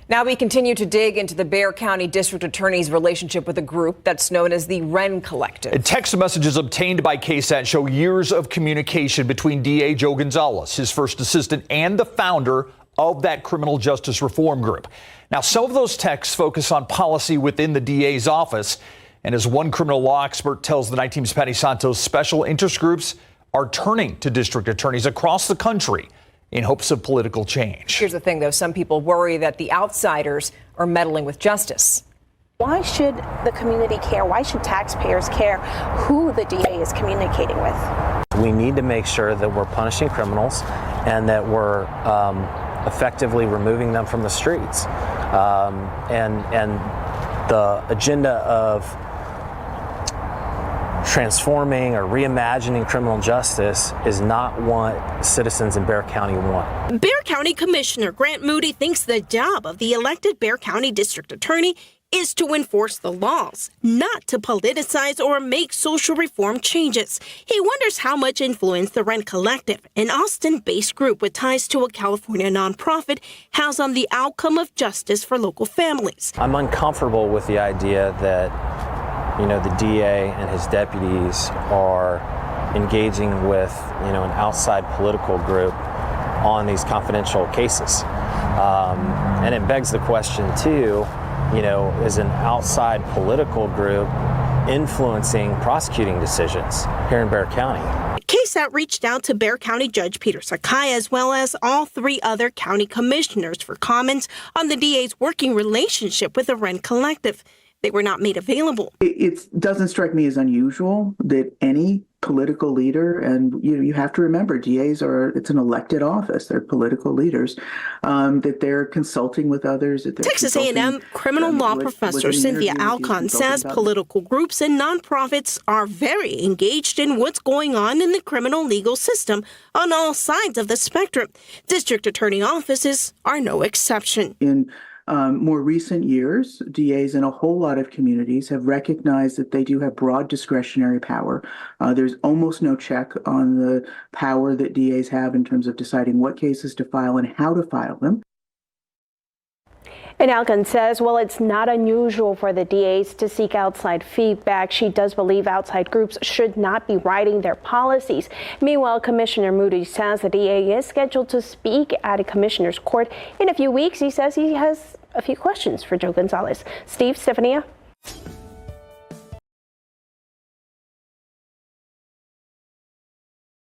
Now we continue to dig into the Bexar County District Attorney's relationship with a group that's known as the Wren Collective. Text messages obtained by KSAT show years of communication between DA Joe Gonzales, his first assistant, and the founder of that criminal justice reform group. Now, some of those texts focus on policy within the DA's office. And as one criminal law expert tells the Night Team's Patty Santos, special interest groups are turning to district attorneys across the country in hopes of political change. Here's the thing, though. Some people worry that the outsiders are meddling with justice. Why should the community care? Why should taxpayers care who the DA is communicating with? We need to make sure that we're punishing criminals and that we're effectively removing them from the streets. And the agenda of transforming or reimagining criminal justice is not what citizens in Bexar County want. Bexar County Commissioner Grant Moody thinks the job of the elected Bexar County District Attorney is to enforce the laws, not to politicize or make social reform changes. He wonders how much influence the Wren Collective, an Austin-based group with ties to a California nonprofit, has on the outcome of justice for local families. I'm uncomfortable with the idea that the DA and his deputies are engaging with, an outside political group on these confidential cases. And it begs the question, too, is an outside political group influencing prosecuting decisions here in Bexar County? KSAT reached out to Bexar County Judge Peter Sakai as well as all three other county commissioners for comments on the DA's working relationship with the Wren Collective. They were not made available. It doesn't strike me as unusual that any political leader, and you have to remember, DAs it's an elected office, they're political leaders, that they're consulting with others. That Texas A&M criminal law professor Cynthia Alcon says political groups and nonprofits are very engaged in what's going on in the criminal legal system on all sides of the spectrum. District attorney offices are no exception. In more recent years, DAs in a whole lot of communities have recognized that they do have broad discretionary power. There's almost no check on the power that DAs have in terms of deciding what cases to file and how to file them. And Alcon says, well, it's not unusual for the DAs to seek outside feedback. She does believe outside groups should not be writing their policies. Meanwhile, Commissioner Moody says the DA is scheduled to speak at a commissioner's court in a few weeks. He says he has a few questions for Joe Gonzales. Steve, Stephania.